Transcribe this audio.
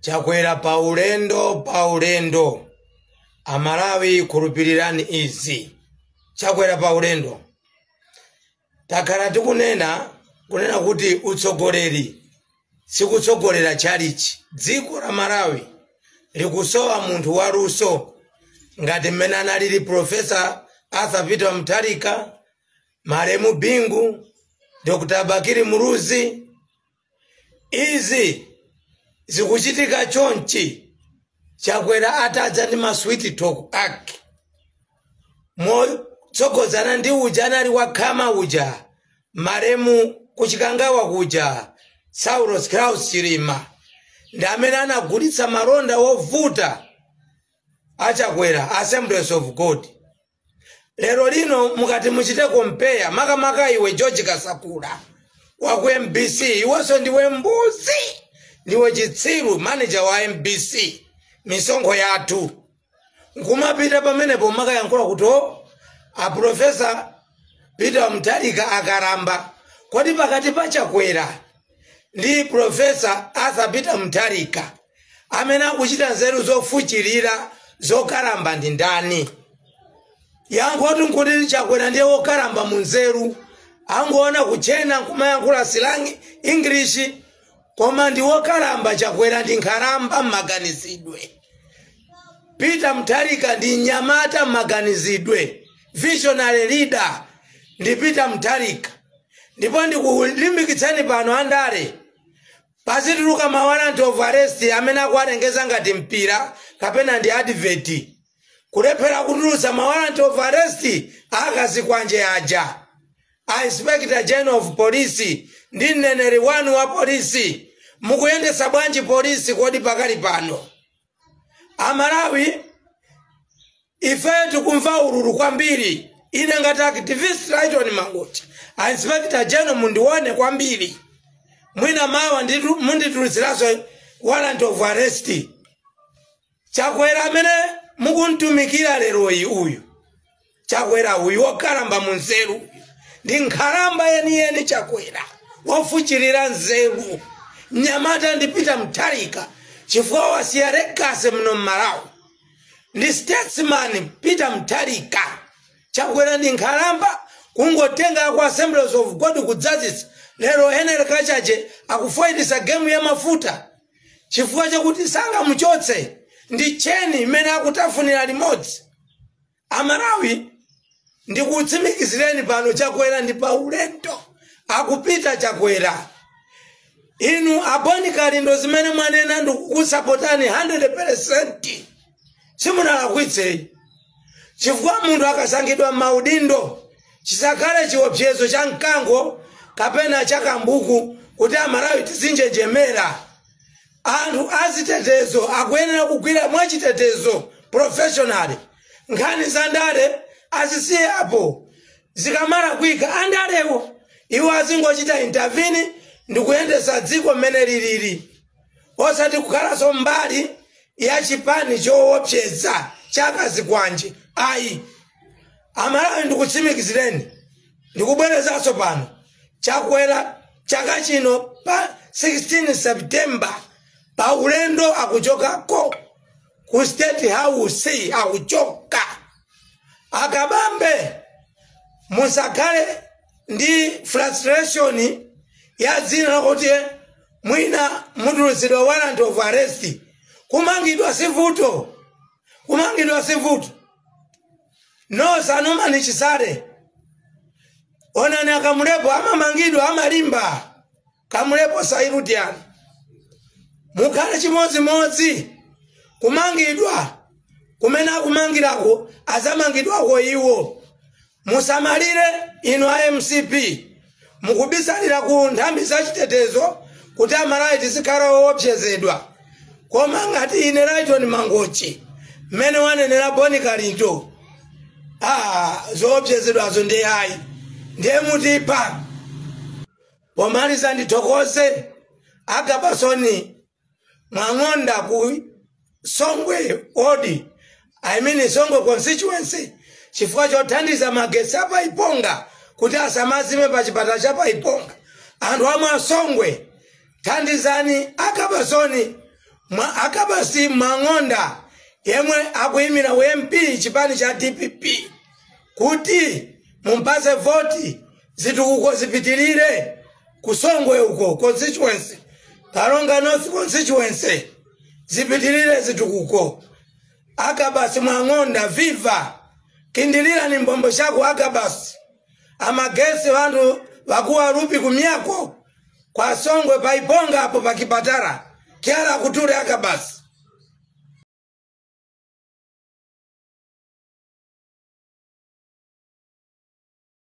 Chakwera paulendo. Amalawi khulupirirani izi. Chakwera paulendo. Takhala tikunena kuti utsogoleri sikutsogolera chalichi. Dziko la Malawi likusowa munthu waluso ngati mmene analili Profesa Arthur Peter Mutharika, Malemu Bingu, Dr. Bakiri Muruzi. Izi zikuchitika chonchi. Chakwera atadza ndi masweet talk ake. Motsogozana ndi uja anali wakhama uja, Malemu kuchikangawa kuja, Saulos Klaus Chilima. Ndi amene anagulitsa malonda wovuta achakwera, Assemblies of God. Lero lino mukati muchite compare, makamaka iwe George Kasakula waku MBC, iwenso ndiwe mbuzi, ndiwe chitsiru, manager wa MBC, misonkho yathu. Nkumapita pamenepo makayankhula kuti a Professor Peter Mutharika akaramba. Kodi pakati pa Chakwera ndi Professor Arthur Peter Mutharika amene akuchita nzeru zofuchirira zokaramba ndi ndani? Yankho kuti Chakwera ndiye wokaramba munzeru, angoona kuchena kumayankhula silangi English, koma ndi wokaramba. Chakwera ndi nkharamba m'maganizidwe. Peter Mutharika ndi nyamata m'maganizidwe. Visionary leader ndi Peter Mutharika. Ndipo ndikulimbikitsani pano andale, pasituluka ma warrant of arrest amene akuwalengeza ngati mpira kapena ndi advert, kulephera kutulutsa ma warrant of arrest akazikwanje aja. Inspector General of Police ndi mneneri wanu wa polisi, mukuyendesa bwanji polisi kodi pakali pano? Amalawi ife tikumva ululu kwambiri. Ine ngati activist Lighton Mangochi, Inspector General mundione kwambiri. Mwina mawa munditulutsiranso warrant of arrest. Chakwera amene mukuntumikira lero uyu, Chakwera uyu wokaramba munzeru, ndi nkharamba yeniyeni Chakwera wofuchirira nzeru. Nyamata ndi Peter Mutharika chifukwa wasiya legacy mno Malawi. Ndi statesman Peter Mutharika. Chakwera ndi nkharamba kungotenga kwa Assemblies of God kudzazisa. Lero Henry Kachache akufoyitisa game ya mafuta chifukwa chakuti sanga muchotse ndi cheni imene akutafunira limodzi. Amalawi ndikutsimikizireni pano Chakwera ndi paulendo akupita Chakwera. Inu abonikali ndo zimene mwanena ndikukusapotani 100%. Simunalakwitse. Chifukwa munthu akasangidwa maudindo chisakale chiopsezo cha mkango kapena cha kambuku kuti Amalawi tizinjenjemera. Anthu azitetezo akuyenera kugwira mwachitetezo professional. Nkhani za ndale azisiye apo. Zikamala kuika andalewo iwo azingochita intervene ndikuyendesa dziko mmene lilili. Osati kukhalaso mbali ya chipani choopseza chakazikwanje. Ayi. Amalawi ndikutsimikizireni, ndikubwerezaso pano, Chakwera chaka chino pa 16 September paulendo akuchokako ku State House akuchoka. Akabambe musakale ndi frustration ya dzina kuti mwina mutulutsidwa warrant of arrest. Kumangidwa sivuto. No sanumani chisare. Onani akamulepo amamangidwa amalimba. Kamulepo sairutiani. Mukale chimodzi kumangidwa kumena kumangirako azamangidwako iwo. Musamalire ino MCP. Mukubisalira ku nthambi za chitetezo kuti Amalawi tizikhala woopsezedwa. Koma ngati ine Lighton Mangochi mmene wanenera Bonikalinto, zoopsezedwazo ndi ayi ndiye mutipa. Pomaliza ndithokoze Agabasoni Mwang'onda ku Songwe Odi, Songwe constituency, chifukwa chothandiza magesi apa Iponga kuti asamazime pa chipata cha pa Iponga. Anthu amwe Songwe thandizani Agabasoni Akabasi Mang'onda yemwe akuimira MP chipani cha DPP kuti mumpase voti zitukuko zipitilire kusongwe uko constituency Karonga North constituency zipitilire zitukuko. Akabasi Mang'onda viva kindilira ni mbombo shako Akabasi amagesi wandu wakuwa rupi kumyako kwa Songwe paiponga hapo pakipatara kiara kuture Akabasi